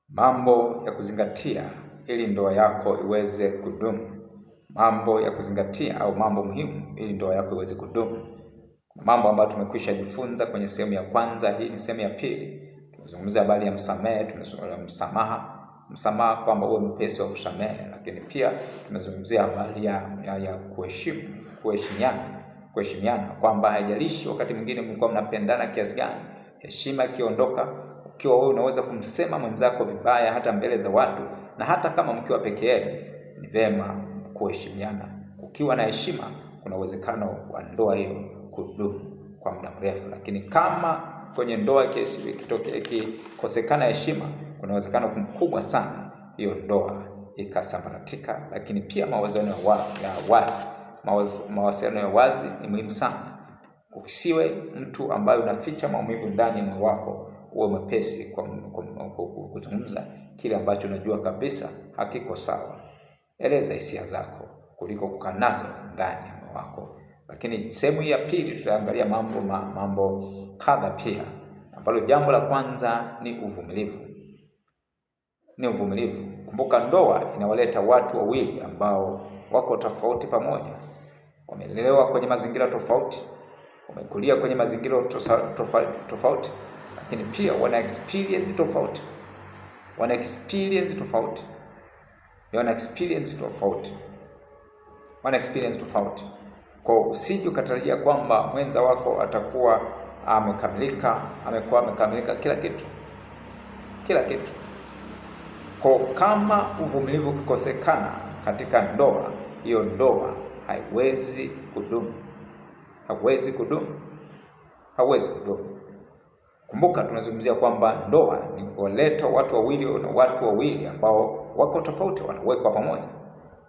Mambo ya kuzingatia ili ndoa yako iweze kudumu. Mambo ya kuzingatia au mambo muhimu ili ndoa yako iweze kudumu. Mambo ambayo tumekwisha jifunza kwenye sehemu ya kwanza, hii ni sehemu ya pili. Tumezungumzia habari ya msamaha kwamba uwe mpesi wa kusamehe, lakini pia tumezungumzia habari ya kuheshimiana kwamba haijalishi wakati mwingine mlikuwa mnapendana kiasi gani, heshima ikiondoka, ukiwa wewe unaweza kumsema mwenzako vibaya hata mbele za watu, na hata kama mkiwa peke yenu ni vema kuheshimiana. Ukiwa na heshima, kuna uwezekano wa ndoa hiyo kudumu kwa muda mrefu. Lakini kama kwenye ndoa ikikosekana heshima, kuna uwezekano mkubwa sana hiyo ndoa ikasambaratika. Lakini pia mawasiliano ya wazi ni muhimu sana. Usiwe mtu ambaye unaficha maumivu ndani ya moyo wako, uwe mwepesi kuzungumza kile ambacho unajua kabisa hakiko sawa. Eleza hisia zako kuliko kukaa nazo ndani ya moyo wako. Lakini sehemu ya pili tutaangalia mambo kadha pia, ambalo jambo la kwanza ni uvumilivu. Kumbuka, ndoa inawaleta watu wawili ambao wako tofauti pamoja. Wamelelewa kwenye mazingira tofauti, wamekulia kwenye mazingira tofauti, lakini pia wana experience tofauti. Kwa usije ukatarajia kwamba mwenza wako atakuwa amekamilika kila kitu. Kwa kama uvumilivu ukikosekana katika ndoa, hiyo ndoa haiwezi kudumu. Kumbuka, tunazungumzia kwamba ndoa ni kuleta watu wawili ambao wako tofauti, wanawekwa pamoja.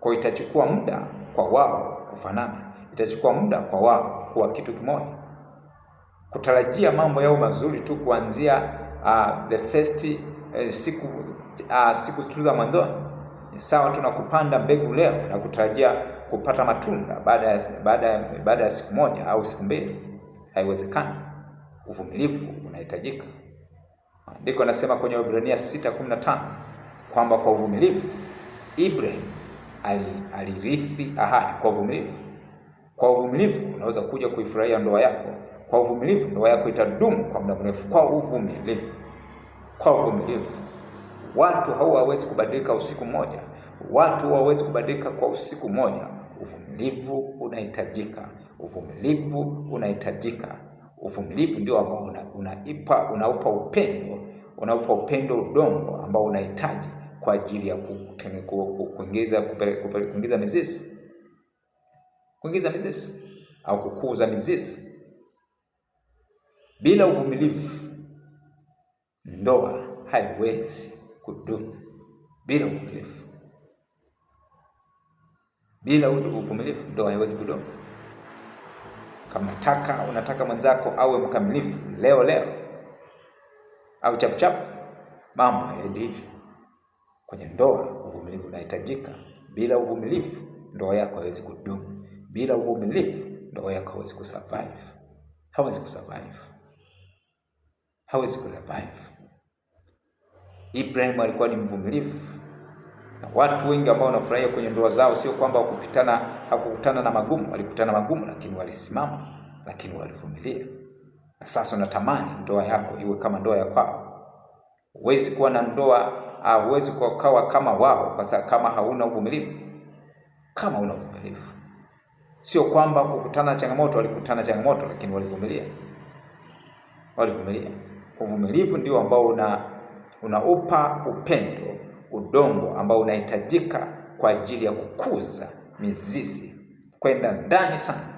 Kwa itachukua muda kwa wao kufanana, itachukua muda kwa wao kuwa kitu kimoja. Kutarajia mambo yao mazuri tu kuanzia the first siku tu za mwanzoni ni sawa tu na kupanda mbegu leo na kutarajia kupata matunda baada ya siku moja au siku mbili. Haiwezekani. Uvumilivu unahitajika. Maandiko yanasema kwenye Waebrania 6:15 kwamba kwa uvumilivu Ibrahim alirithi ahadi. Kwa uvumilivu unaweza kuja kuifurahia ndoa yako. Kwa uvumilivu ndoa yako itadumu kwa muda mrefu. Kwa uvumilivu. Watu hawawezi kubadilika usiku mmoja. Kwa usiku mmoja. Uvumilivu unahitajika. Uvumilivu ndio ambao unaupa upendo udongo ambao unahitaji kwa ajili ya kuingiza mizizi au kukuza mizizi. Bila uvumilivu ndoa haiwezi kudumu. Bila uvumilivu ndoa haiwezi kudumu. Kama unataka mwenzako awe mkamilifu leo au chap mambo hayaendi hivyo. Kwenye ndoa uvumilivu unahitajika. Bila uvumilivu ndoa yako haiwezi kudumu. Bila uvumilivu ndoa yako haiwezi kusurvive. Ibrahim alikuwa ni mvumilivu. Na watu wengi ambao wanafurahia kwenye ndoa zao sio kwamba hakukutana na magumu, walikutana magumu, lakini walisimama, lakini walivumilia. Na sasa unatamani ndoa yako iwe kama ndoa ya kwao. Huwezi kuwa na ndoa, huwezi kuwa kama wao kwa sababu kama hauna uvumilivu. Sio kwamba walikutana changamoto, lakini walivumilia. Uvumilivu ndio ambao unaupa upendo udongo ambao unahitajika kwa ajili ya kukuza mizizi kwenda ndani sana.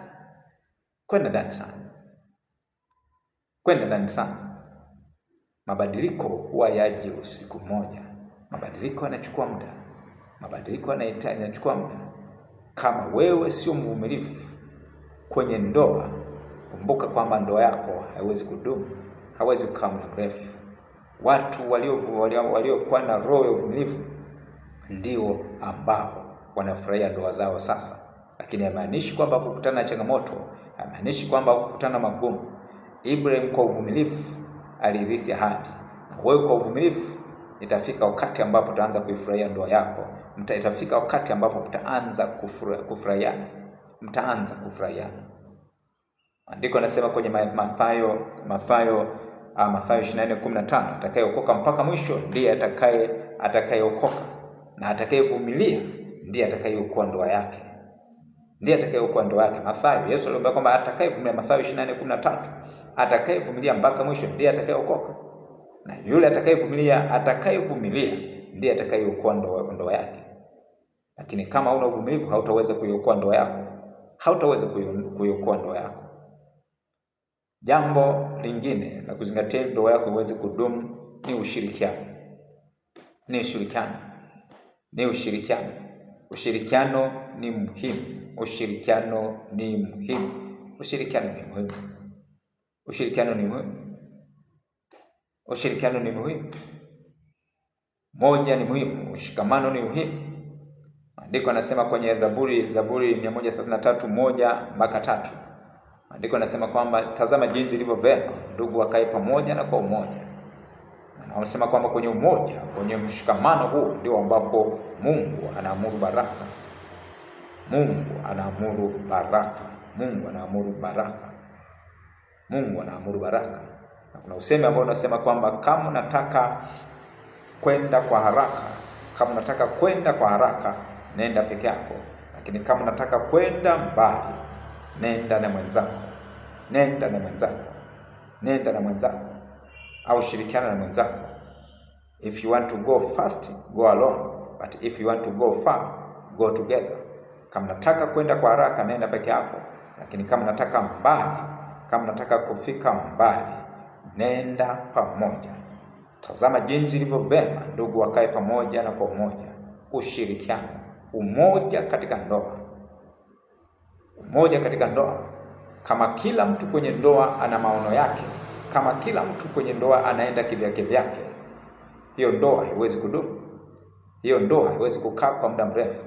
Mabadiliko huwa yaje usiku mmoja. Mabadiliko yanachukua muda. Kama wewe sio mvumilivu kwenye ndoa, kumbuka kwamba ndoa yako haiwezi kudumu, haiwezi kukaa muda mrefu. Watu waliokuwa na roho ya uvumilivu ndio ambao wanafurahia ndoa zao sasa. Lakini haimaanishi kwamba kukutana na changamoto, haimaanishi kwamba kukutana magumu. Ibrahim kwa uvumilivu alirithi ahadi. Na wewe kwa uvumilivu itafika wakati ambapo utaanza kuifurahia ndoa yako. Itafika wakati ambapo mtaanza kufurahiana. Mtaanza kufurahiana. Andiko nasema kwenye Mathayo 24:15, atakayeokoka mpaka mwisho ndiye atakayeokoka, na atakayevumilia ndiye atakayeokoa ndoa yake. Ndiye atakayeokoa ndoa yake. Mathayo, Yesu aliomba kwamba atakayevumilia, Mathayo 24:13, atakayevumilia mpaka mwisho ndiye atakayeokoka. Na yule atakayevumilia ndiye atakayeokoa ndoa yake. Lakini kama huna uvumilivu, hautaweza kuiokoa ndoa yako. Hautaweza kuiokoa ndoa yako. Jambo lingine la kuzingatia ndoa yako iweze kudumu ni ushirikiano. Ushirikiano ni muhimu. Moja ni muhimu, ushikamano ni muhimu. Andiko anasema kwenye Zaburi 133:1-3. Andiko anasema kwamba tazama jinsi ilivyo vema ndugu wakae pamoja na kwa umoja. Na anasema kwamba kwenye umoja, kwenye mshikamano huo ndio ambapo Mungu anaamuru baraka. Na kuna usemi ambao unasema kwamba kama unataka kwenda kwa haraka, nenda peke yako, lakini kama unataka kwenda mbali, nenda na mwenzako, au shirikiana na mwenzako. If you want to go fast, go alone, but if you want to go far, go together. Kama nataka kwenda kwa haraka, nenda peke yako, lakini kama nataka kufika mbali, nenda pamoja. Tazama jinsi ilivyo vema ndugu wakae pamoja na kwa umoja. Ushirikiano, umoja katika ndoa. Kama kila mtu kwenye ndoa ana maono yake, kama kila mtu kwenye ndoa anaenda kivyake, hiyo ndoa haiwezi kudumu. Hiyo ndoa haiwezi kukaa kwa muda mrefu.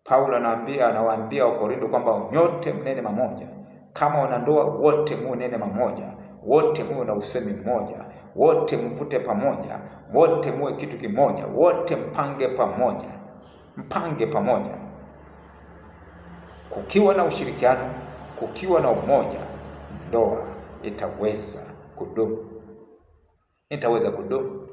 Paulo anawaambia Wakorintho kwamba nyote mnene mamoja. Kama wana ndoa, wote munene mamoja, wote muwe na usemi mmoja, wote mvute pamoja, wote muwe kitu kimoja, wote mpange pamoja. Kukiwa na ushirikiano, kukiwa na umoja, ndoa itaweza kudumu.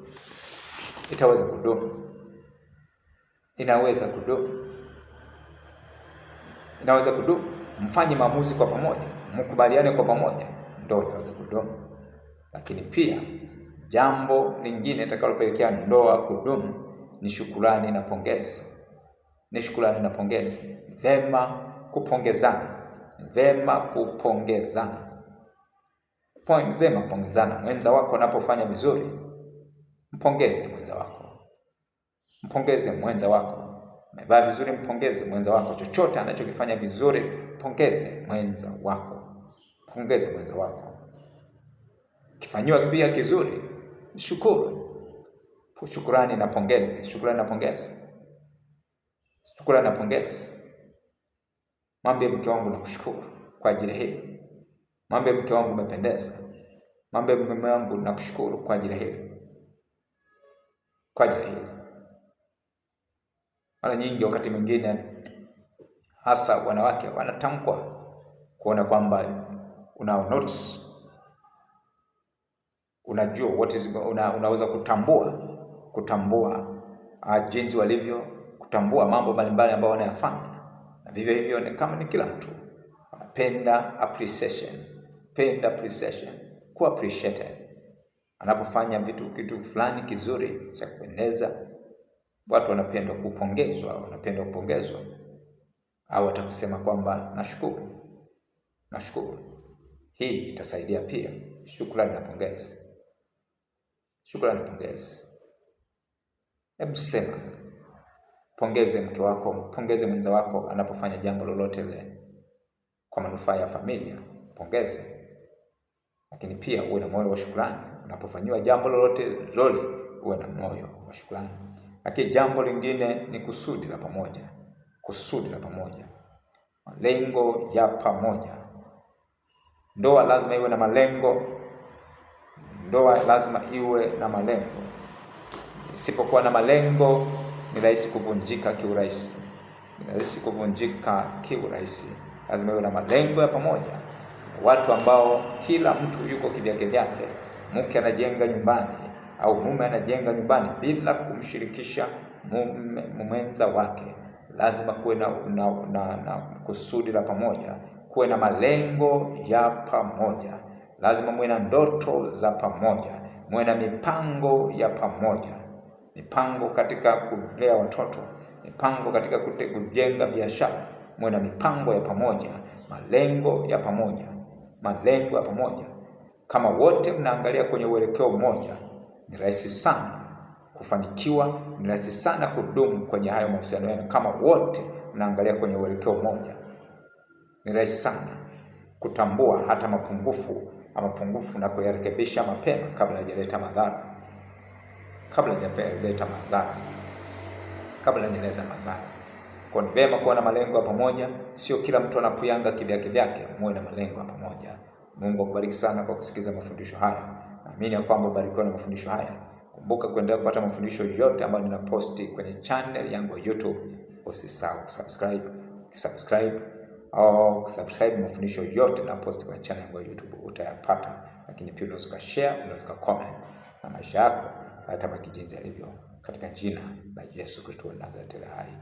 Inaweza kudumu. Mfanye maamuzi kwa pamoja, mkubaliane kwa pamoja, ndoa inaweza kudumu. Lakini pia jambo lingine litakalopelekea ndoa kudumu ni shukrani na pongezi. Vema kupongezana. Mwenza wako anapofanya vizuri, mpongeze mwenza wako. Amevaa vizuri, mpongeze mwenza wako. Chochote anachokifanya vizuri, mpongeze mwenza wako. Kifanywa pia kizuri, shukuru. Shukrani na pongezi. Mwambie mke wangu nakushukuru kwa ajili hili. Mwambie mke wangu umependeza. Mwambie mume wangu nakushukuru kwa ajili hili. Mara nyingi wakati mwingine, hasa wanawake, wanatamkwa kuona kwamba notice, unajua unaweza kutambua jinsi walivyo, kutambua mambo mbalimbali ambayo wanayafanya. Na vivyo hivyo ni kama ni kila mtu anapenda appreciation, kuwa appreciated. Anapofanya kitu fulani kizuri cha kupendeza, watu wanapenda kupongezwa, au watakusema kwamba nashukuru. Hii itasaidia pia. Shukrani na pongezi. Hebu sema, pongeze mke wako, pongeze mwenza wako anapofanya jambo lolote lile kwa manufaa ya familia, pongeze. Lakini pia uwe na moyo wa shukrani. Unapofanywa jambo lolote zuri, uwe na moyo wa shukrani. Lakini jambo lingine ni kusudi la pamoja. Malengo ya pamoja. Ndoa lazima iwe na malengo. Isipokuwa na malengo ni rahisi kuvunjika kiurahisi. Ni rahisi kuvunjika kiurahisi. Lazima iwe na malengo ya pamoja. Watu ambao kila mtu yuko kivyake vyake, mke anajenga nyumbani au mume anajenga nyumbani bila kumshirikisha mwenza wake. Lazima kuwe na kusudi la pamoja, kuwe na malengo ya pamoja. Lazima muwe na ndoto za pamoja, muwe na mipango ya pamoja, mipango katika kulea watoto, mipango katika kujenga biashara. Muwe na mipango ya pamoja, malengo ya pamoja, malengo ya pamoja. Kama wote mnaangalia kwenye uelekeo mmoja, ni rahisi sana kufanikiwa, ni rahisi sana kudumu kwenye hayo mahusiano yenu. Kama wote mnaangalia kwenye uelekeo mmoja, ni rahisi sana kutambua hata mapungufu na kuyarekebisha mapema kabla hajaleta madhara, kabla hajaleta madhara. Kwa ni vyema kuwa na malengo ya pamoja, sio kila mtu anapuyanga kivyake vyake. Muwe na malengo ya pamoja. Mungu akubariki sana kwa kusikiza mafundisho haya. Naamini ya kwamba ubarikiwa na mafundisho haya. Kumbuka kuendelea kupata mafundisho yote ambayo ninaposti kwenye channel yangu ya YouTube. Usisahau kusubscribe mafundisho yote ninaposti kwenye channel yangu ya YouTube utayapata. Lakini pia unaweza share, unaweza comment, na maisha yako hayatabaki jinsi yalivyo, katika jina la Yesu Kristo wa Nazareti hai.